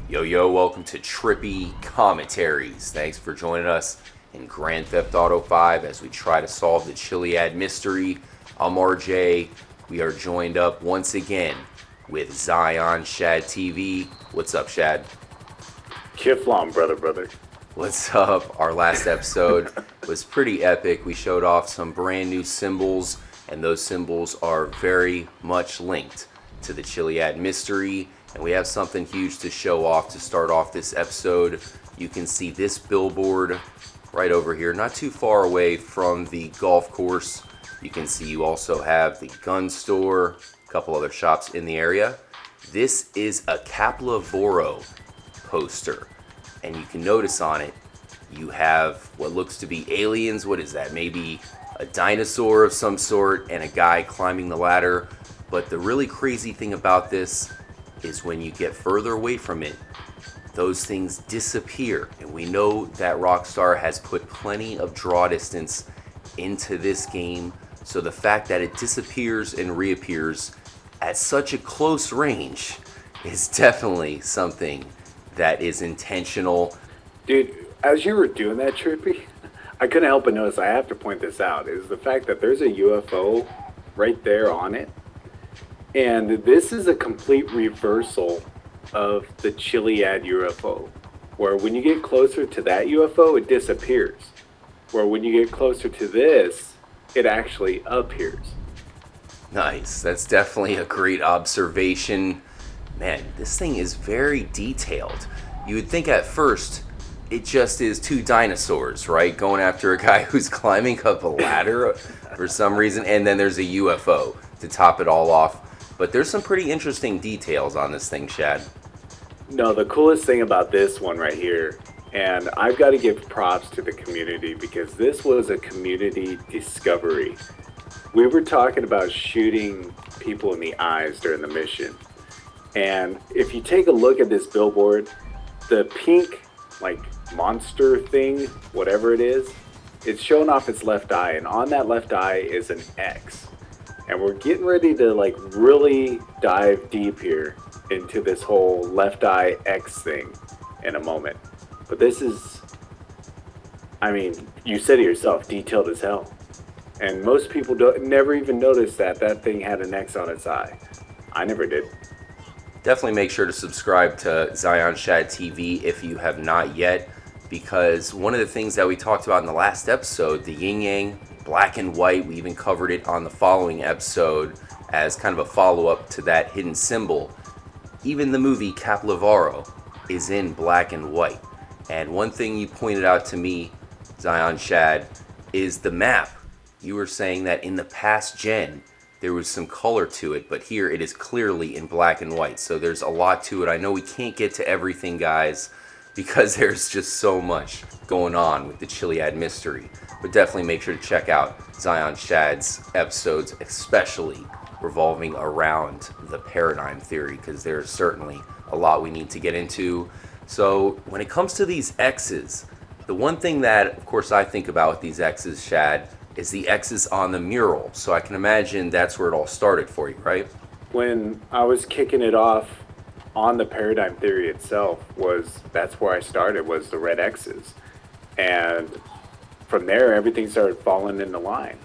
Yo, welcome to Trippy Commentaries. Thanks for joining us in Grand Theft Auto 5 as we try to solve the Chiliad Mystery. I'm RJ. We are joined up once again with ZionShadTV. What's up, Shad? Kiflom, brother. What's up? Our last episode was pretty epic. We showed off some brand new symbols, and those symbols are very much linked to the Chiliad Mystery. And we have something huge to show off to start off this episode. You can see this billboard right over here, not too far away from the golf course. You can see you also have the gun store, a couple other shops in the area. This is a Caplavoro poster, and you can notice on it you have what looks to be aliens. What is that? Maybe a dinosaur of some sort and a guy climbing the ladder. But the really crazy thing about this is when you get further away from it, those things disappear. And we know that Rockstar has put plenty of draw distance into this game. So the fact that it disappears and reappears at such a close range is definitely something that is intentional. Dude, as you were doing that, Trippy, I couldn't help but notice, I have to point this out, is the fact that there's a UFO right there on it. And this is a complete reversal of the Chiliad UFO, where when you get closer to that UFO, it disappears. Where when you get closer to this, it actually appears. Nice. That's definitely a great observation. Man, this thing is very detailed. You would think at first it just is two dinosaurs, right? Going after a guy who's climbing up a ladder for some reason, and then there's a UFO to top it all off. But there's some pretty interesting details on this thing, Shad. No, the coolest thing about this one right here, and I've got to give props to the community because this was a community discovery. We were talking about shooting people in the eyes during the mission. And if you take a look at this billboard, the pink, like, monster thing, whatever it is, it's showing off its left eye. And on that left eye is an X. And we're getting ready to like really dive deep here into this whole left eye X thing in a moment. But this is, I mean, you said it yourself, detailed as hell. And most people never even notice that that thing had an X on its eye. I never did. Definitely make sure to subscribe to ZionShadTV if you have not yet, because one of the things that we talked about in the last episode, the yin yang, black and white, we even covered it on the following episode as kind of a follow-up to that hidden symbol. Even the movie Caplavoro is in black and white. And one thing you pointed out to me, Zion Shad, is the map. You were saying that in the past gen there was some color to it, but here it is clearly in black and white. So there's a lot to it. I know we can't get to everything, guys, because there's just so much going on with the Chiliad Mystery. But definitely make sure to check out Zion Shad's episodes, especially revolving around the paradigm theory, because there's certainly a lot we need to get into. So when it comes to these X's, the one thing that, of course, I think about with these X's, Shad, is the X's on the mural. So I can imagine that's where it all started for you, right? When I was kicking it off on the paradigm theory itself, that's where I started, was the red X's. And from there, everything started falling into line.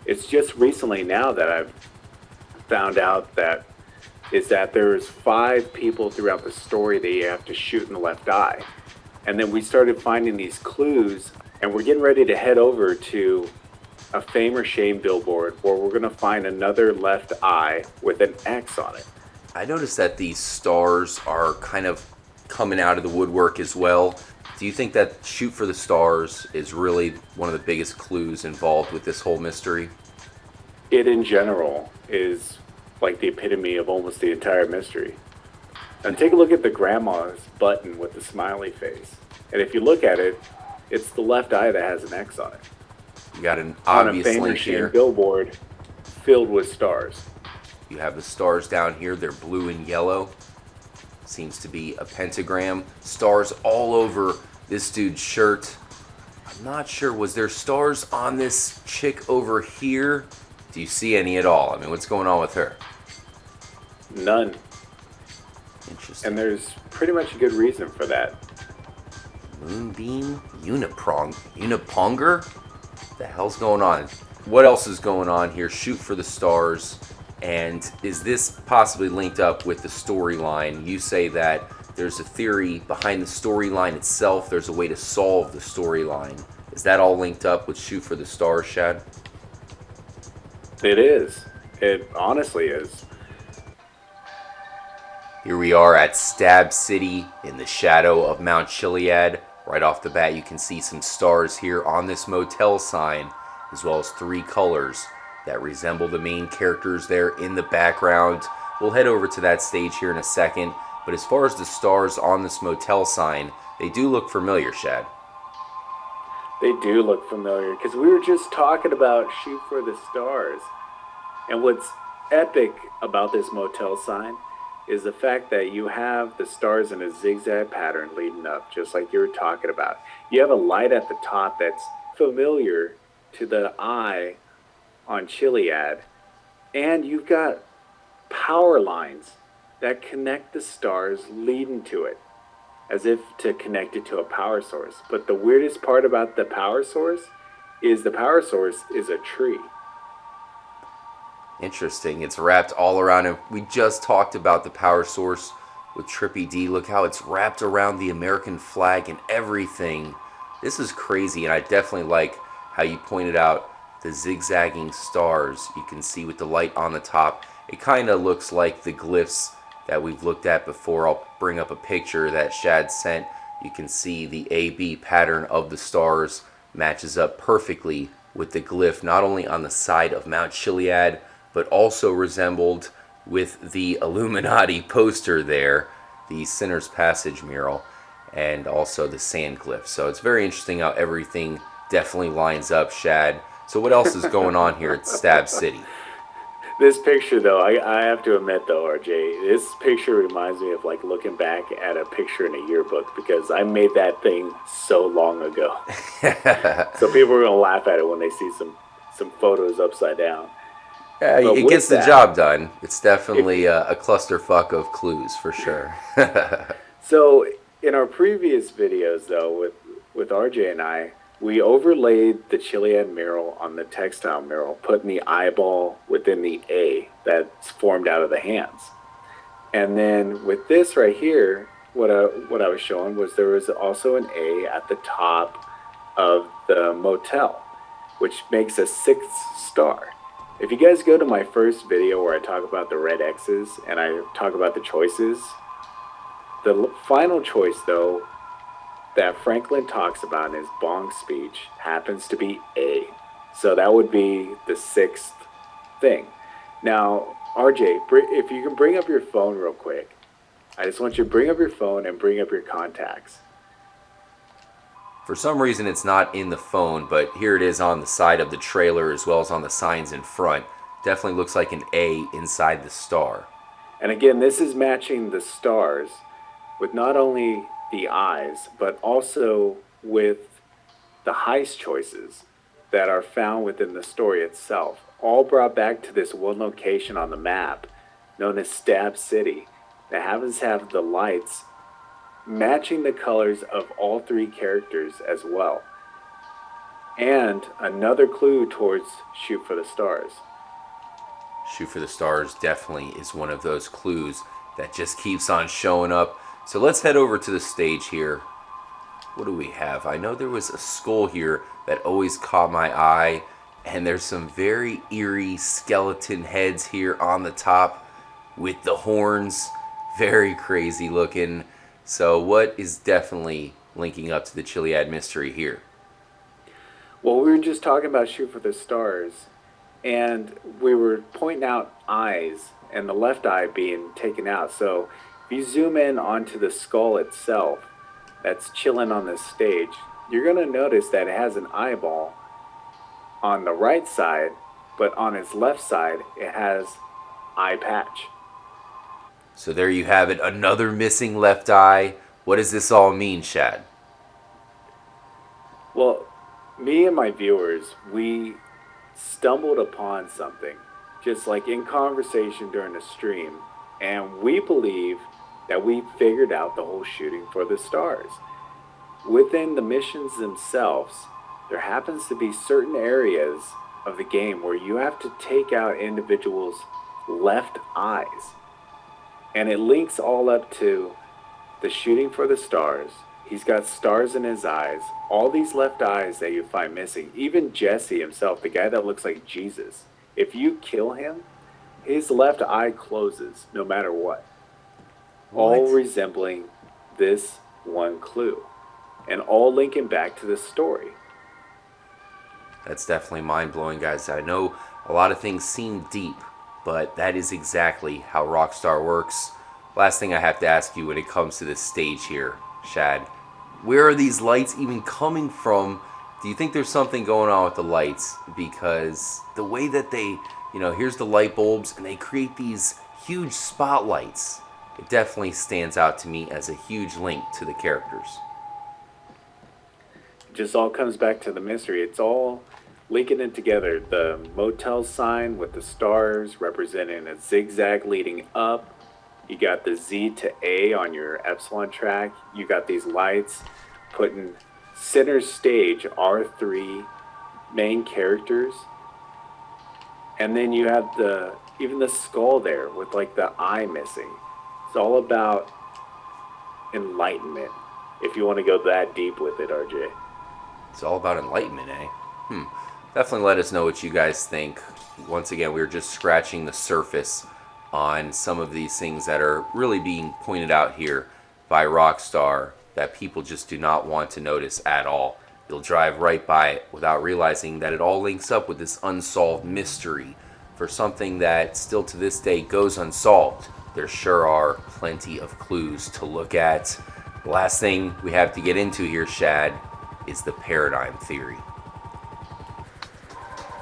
It's just recently now that I've found out that there's 5 people throughout the story that you have to shoot in the left eye. And then we started finding these clues, and we're getting ready to head over to a fame or shame billboard where we're going to find another left eye with an X on it. I noticed that these stars are kind of coming out of the woodwork as well. Do you think that shoot for the stars is really one of the biggest clues involved with this whole mystery? It in general is like the epitome of almost the entire mystery. And take a look at the grandma's button with the smiley face. And if you look at it, it's the left eye that has an X on it. You got an obvious on a link here. Billboard filled with stars. You have the stars down here. They're blue and yellow. Seems to be a pentagram. Stars all over this dude's shirt. I'm not sure. Was there stars on this chick over here? Do you see any at all? I mean, what's going on with her? None. Interesting. And there's pretty much a good reason for that. Moonbeam? Uniponger? The hell's going on? What else is going on here? Shoot for the stars. And is this possibly linked up with the storyline? You say that there's a theory behind the storyline itself. There's a way to solve the storyline. Is that all linked up with Shoot for the Stars, Shad? It is. It honestly is. Here we are at Stab City in the shadow of Mount Chiliad. Right off the bat, you can see some stars here on this motel sign, as well as 3 colors that resemble the main characters there in the background. We'll head over to that stage here in a second, but as far as the stars on this motel sign, they do look familiar, Shad. They do look familiar because we were just talking about Shoot for the Stars. And what's epic about this motel sign is the fact that you have the stars in a zigzag pattern leading up, just like you were talking about. You have a light at the top that's familiar to the eye on Chiliad, and you've got power lines that connect the stars leading to it, as if to connect it to a power source. But the weirdest part about the power source is a tree. Interesting. It's wrapped all around it. We just talked about the power source with Trippy D. Look how it's wrapped around the American flag and everything. This is crazy, and I definitely like how you pointed out the zigzagging stars you can see with the light on the top. It kind of looks like the glyphs that we've looked at before. I'll bring up a picture that Shad sent. You can see the AB pattern of the stars matches up perfectly with the glyph, not only on the side of Mount Chiliad, but also resembled with the Illuminati poster there, the Sinner's Passage mural, and also the sand glyph. So it's very interesting how everything definitely lines up, Shad. So what else is going on here at Stab City? This picture, though, I have to admit, though, RJ, this picture reminds me of like looking back at a picture in a yearbook because I made that thing so long ago. So people are gonna laugh at it when they see some photos upside down. Yeah, it gets the job done. It's definitely a clusterfuck of clues for sure. So in our previous videos, though, with RJ and I, we overlaid the Chiliad mural on the textile mural, putting the eyeball within the A that's formed out of the hands. And then with this right here, what I was showing was there was also an A at the top of the motel, which makes a 6th star. If you guys go to my first video where I talk about the red X's and I talk about the choices, the final choice, though, that Franklin talks about in his Bong speech happens to be A. So that would be the 6th thing. Now, RJ, if you can bring up your phone real quick. I just want you to bring up your phone and bring up your contacts. For some reason it's not in the phone, but here it is on the side of the trailer as well as on the signs in front. Definitely looks like an A inside the star. And again, this is matching the stars with not only the eyes, but also with the heist choices that are found within the story itself, all brought back to this one location on the map known as Stab City that happens to have the lights matching the colors of all 3 characters as well. And another clue towards Shoot for the Stars. Shoot for the Stars definitely is one of those clues that just keeps on showing up. So let's head over to the stage here. What do we have? I know there was a skull here that always caught my eye, and there's some very eerie skeleton heads here on the top with the horns. Very crazy looking. So what is definitely linking up to the Chiliad Mystery here? Well, we were just talking about Shoot for the Stars, and we were pointing out eyes and the left eye being taken out. So if you zoom in onto the skull itself that's chilling on this stage, you're going to notice that it has an eyeball on the right side, but on its left side it has eye patch. So there you have it, another missing left eye. What does this all mean, Shad? Well, me and my viewers, we stumbled upon something, just like in conversation during the stream, and we believe that we figured out the whole shooting for the stars. Within the missions themselves, there happens to be certain areas of the game where you have to take out individuals' left eyes. And it links all up to the shooting for the stars. He's got stars in his eyes. All these left eyes that you find missing. Even Jesse himself, the guy that looks like Jesus, if you kill him, his left eye closes no matter what. All resembling this one clue. And all linking back to the story. That's definitely mind-blowing, guys. I know a lot of things seem deep, but that is exactly how Rockstar works. Last thing I have to ask you when it comes to this stage here, Shad, where are these lights even coming from? Do you think there's something going on with the lights? Because the way that they, here's the light bulbs, and they create these huge spotlights. It definitely stands out to me as a huge link to the characters. It just all comes back to the mystery. It's all linking it together. The motel sign with the stars representing a zigzag leading up. You got the Z to A on your Epsilon track. You got these lights putting center stage R3 main characters. And then you have even the skull there with like the eye missing. It's all about enlightenment, if you want to go that deep with it, RJ. It's all about enlightenment, eh? Definitely let us know what you guys think. Once again, we're just scratching the surface on some of these things that are really being pointed out here by Rockstar that people just do not want to notice at all. You'll drive right by it without realizing that it all links up with this unsolved mystery for something that still to this day goes unsolved. There sure are plenty of clues to look at. The last thing we have to get into here, Shad, is the paradigm theory.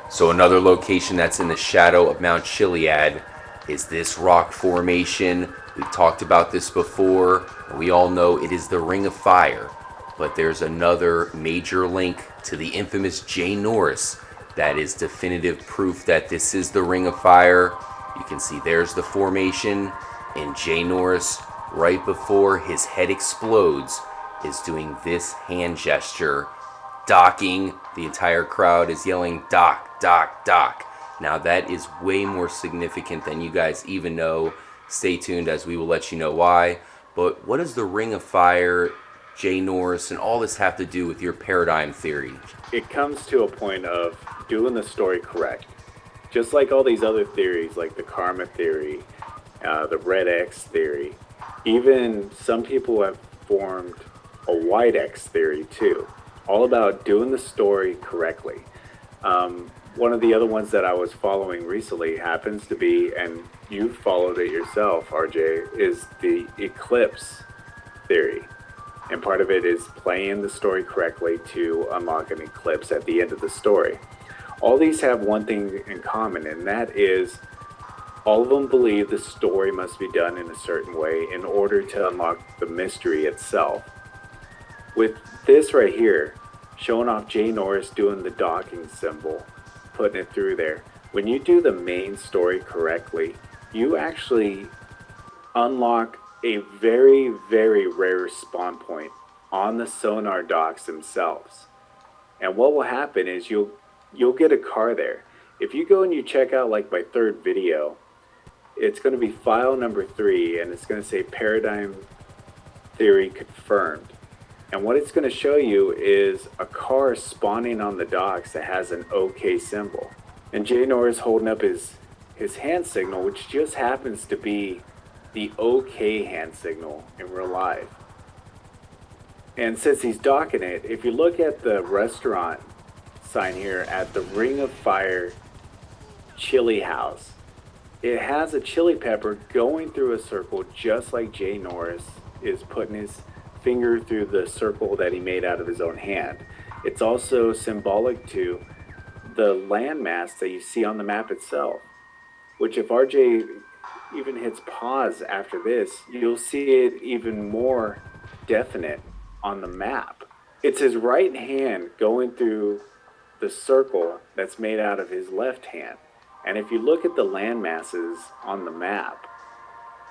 So another location that's in the shadow of Mount Chiliad is this rock formation. We've talked about this before, and we all know it is the Ring of Fire. But there's another major link to the infamous Jay Norris that is definitive proof that this is the Ring of Fire. You can see there's the formation, and Jay Norris, right before his head explodes, is doing this hand gesture, docking. The entire crowd is yelling, "Doc, Doc, Doc." Now that is way more significant than you guys even know. Stay tuned as we will let you know why. But what does the Ring of Fire, Jay Norris, and all this have to do with your paradigm theory? It comes to a point of doing the story correct. Just like all these other theories, like the karma theory, the red X theory. Even some people have formed a white X theory too. All about doing the story correctly. One of the other ones that I was following recently happens to be, and you followed it yourself, RJ, is the eclipse theory. And part of it is playing the story correctly to unlock an eclipse at the end of the story. All these have one thing in common, and that is all of them believe the story must be done in a certain way in order to unlock the mystery itself. With this right here, showing off Jay Norris doing the docking symbol, putting it through there. When you do the main story correctly, you actually unlock a very, very rare spawn point on the sonar docks themselves. And what will happen is you'll get a car there. If you go and you check out like my third video, it's going to be file number 3, and it's going to say paradigm theory confirmed. And what it's going to show you is a car spawning on the docks that has an OK symbol. And Jay Norris holding up his hand signal, which just happens to be the OK hand signal in real life. And since he's docking it, if you look at the restaurant sign here at the Ring of Fire Chili House, it has a chili pepper going through a circle just like Jay Norris is putting his finger through the circle that he made out of his own hand. It's also symbolic to the landmass that you see on the map itself, which if RJ even hits pause after this, you'll see it even more definite on the map. It's his right hand going through the circle that's made out of his left hand. And if you look at the land masses on the map,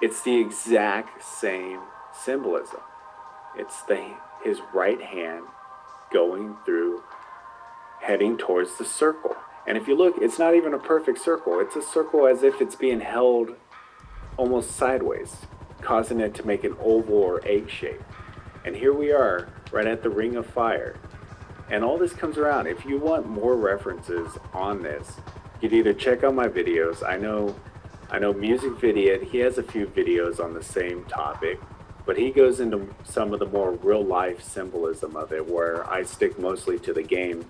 It's the exact same symbolism. It's his right hand going through, heading towards the circle. And if you look, it's not even a perfect circle. It's a circle as if it's being held almost sideways, causing it to make an oval or egg shape. And here we are, right at the Ring of Fire. And all this comes around. If you want more references on this, you could either check out my videos. I know Music Vidiot, he has a few videos on the same topic, but he goes into some of the more real life symbolism of it, where I stick mostly to the game.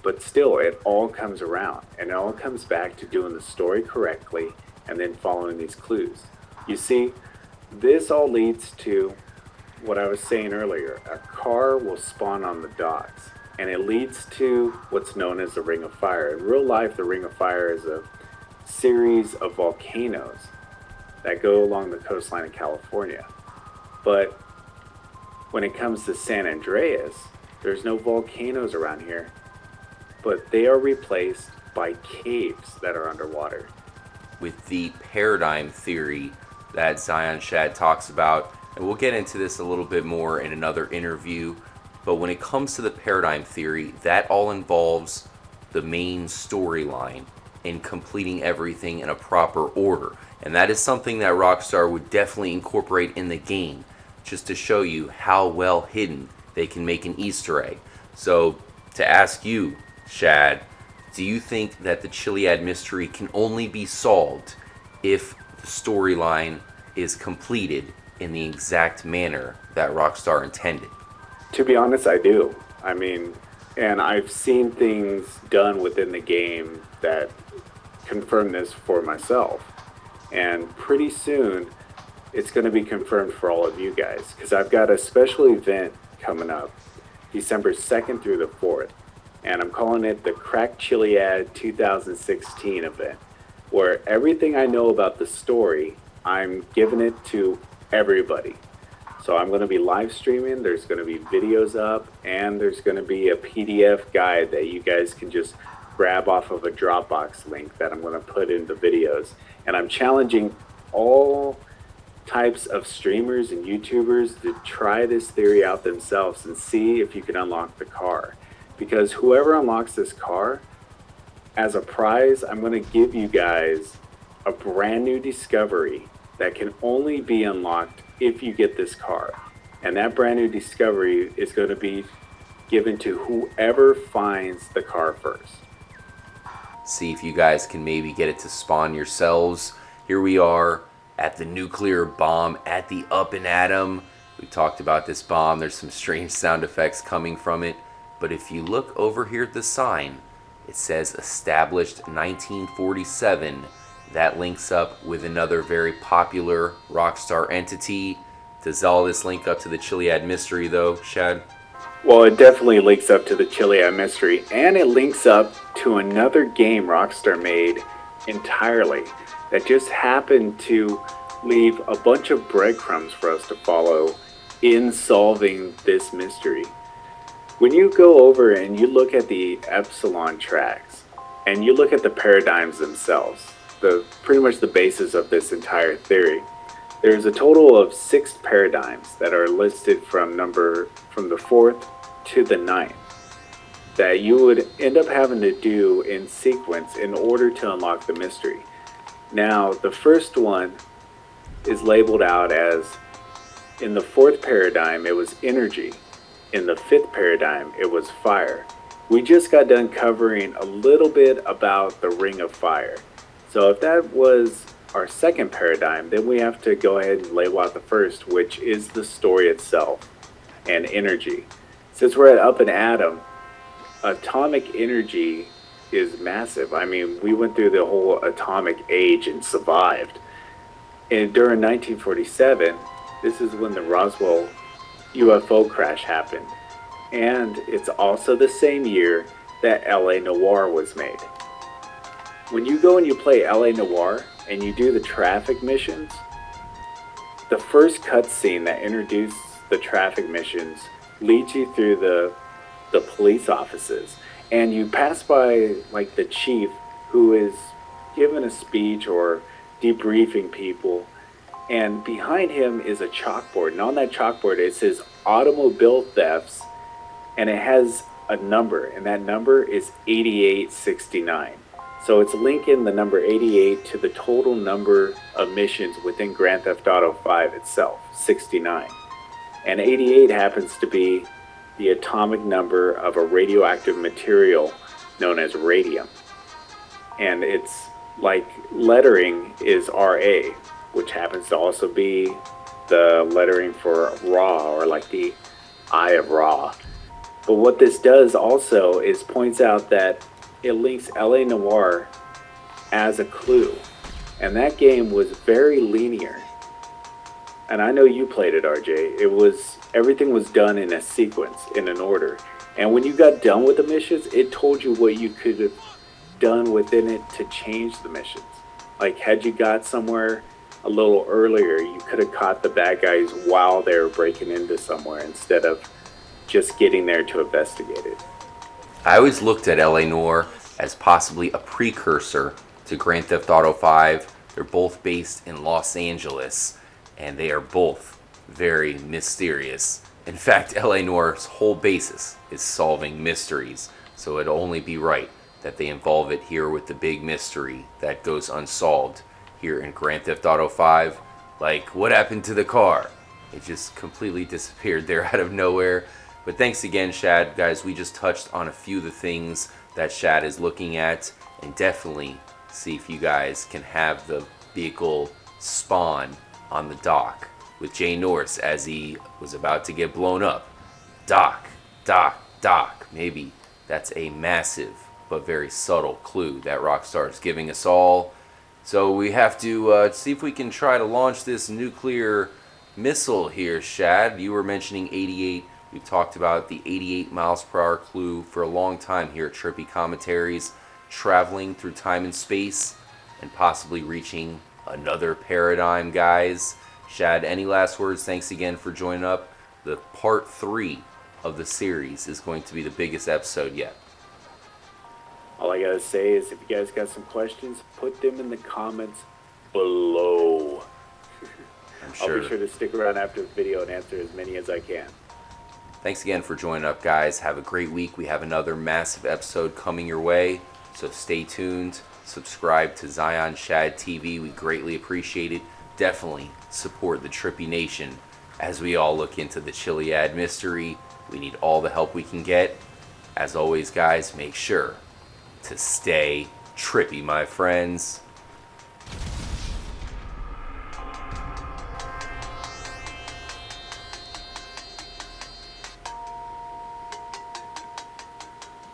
But still, it all comes around, and it all comes back to doing the story correctly and then following these clues. You see, this all leads to what I was saying earlier. A car will spawn on the docks, and it leads to what's known as the Ring of Fire. In real life, the Ring of Fire is a series of volcanoes that go along the coastline of California. But when it comes to San Andreas, there's no volcanoes around here, but they are replaced by caves that are underwater. With the paradigm theory that ZionShad talks about, and we'll get into this a little bit more in another interview, but when it comes to the paradigm theory, that all involves the main storyline in completing everything in a proper order. And that is something that Rockstar would definitely incorporate in the game, just to show you how well hidden they can make an Easter egg. So, to ask you, Shad, do you think that the Chiliad mystery can only be solved if the storyline is completed in the exact manner that Rockstar intended? To be honest, I do. I mean, and I've seen things done within the game that confirm this for myself. And pretty soon, it's going to be confirmed for all of you guys, because I've got a special event coming up December 2nd through the 4th. And I'm calling it the Crack Chiliad 2016 event, where everything I know about the story, I'm giving it to everybody. So I'm going to be live streaming, there's going to be videos up, and there's going to be a PDF guide that you guys can just grab off of a Dropbox link that I'm going to put in the videos. And I'm challenging all types of streamers and YouTubers to try this theory out themselves and see if you can unlock the car. Because whoever unlocks this car, as a prize, I'm going to give you guys a brand new discovery that can only be unlocked if you get this car. And that brand new discovery is going to be given to whoever finds the car first. See if you guys can maybe get it to spawn yourselves. Here we are at the nuclear bomb at the Up and Atom. We talked about this bomb. There's some strange sound effects coming from it. But if you look over here at the sign, it says established 1947. That links up with another very popular Rockstar entity. Does all this link up to the Chiliad mystery though, Shad? Well, it definitely links up to the Chiliad mystery, and it links up to another game Rockstar made entirely that just happened to leave a bunch of breadcrumbs for us to follow in solving this mystery. When you go over and you look at the Epsilon tracks and you look at the paradigms themselves, pretty much the basis of this entire theory, there's a total of 6 paradigms that are listed from the 4th to the 9th that you would end up having to do in sequence in order to unlock the mystery. Now, the first one is labeled out as, in the 4th paradigm, it was energy. In the 5th paradigm, it was fire. We just got done covering a little bit about the Ring of Fire. So if that was our 2nd paradigm, then we have to go ahead and label out the 1st, which is the story itself and energy. Since we're at Up and Atom, atomic energy is massive. I mean, we went through the whole atomic age and survived. And during 1947, this is when the Roswell UFO crash happened. And it's also the same year that LA Noire was made. When you go and you play LA Noire and you do the traffic missions, the first cutscene that introduces the traffic missions leads you through the police offices. And you pass by like the chief who is giving a speech or debriefing people. And behind him is a chalkboard. And on that chalkboard, it says automobile thefts. And it has a number. And that number is 8869. So it's linking the number 88 to the total number of missions within Grand Theft Auto 5 itself, 69. And 88 happens to be the atomic number of a radioactive material known as radium. And it's like lettering is RA, which happens to also be the lettering for Ra, or like the Eye of Ra. But what this does also is points out that it links LA Noire as a clue. And that game was very linear. And I know you played it, RJ. Everything was done in a sequence, in an order. And when you got done with the missions, it told you what you could have done within it to change the missions. Like, had you got somewhere a little earlier, you could have caught the bad guys while they were breaking into somewhere instead of just getting there to investigate it. I always looked at LA Noire as possibly a precursor to Grand Theft Auto 5. They're both based in Los Angeles, and they are both very mysterious. In fact, LA Noire's whole basis is solving mysteries, so it'd only be right that they involve it here with the big mystery that goes unsolved here in Grand Theft Auto 5. Like, what happened to the car? It just completely disappeared there out of nowhere. But thanks again, Shad. Guys, we just touched on a few of the things that Shad is looking at, and definitely see if you guys can have the vehicle spawn on the dock with Jay Norris as he was about to get blown up. Dock, dock, dock. Maybe that's a massive but very subtle clue that Rockstar is giving us all. So we have to see if we can try to launch this nuclear missile here, Shad. You were mentioning 88. We've talked about the 88 miles per hour clue for a long time here at Trippy Commentaries, traveling through time and space and possibly reaching another paradigm, guys. Shad, any last words? Thanks again for joining up. The part 3 of the series is going to be the biggest episode yet. All I gotta say is if you guys got some questions, put them in the comments below. Sure. I'll be sure to stick around after the video and answer as many as I can. Thanks again for joining up, guys. Have a great week. We have another massive episode coming your way, so stay tuned. Subscribe to ZionShadTV. We greatly appreciate it. Definitely support the Trippy Nation as we all look into the Chiliad Mystery. We need all the help we can get. As always, guys, make sure to stay trippy, my friends.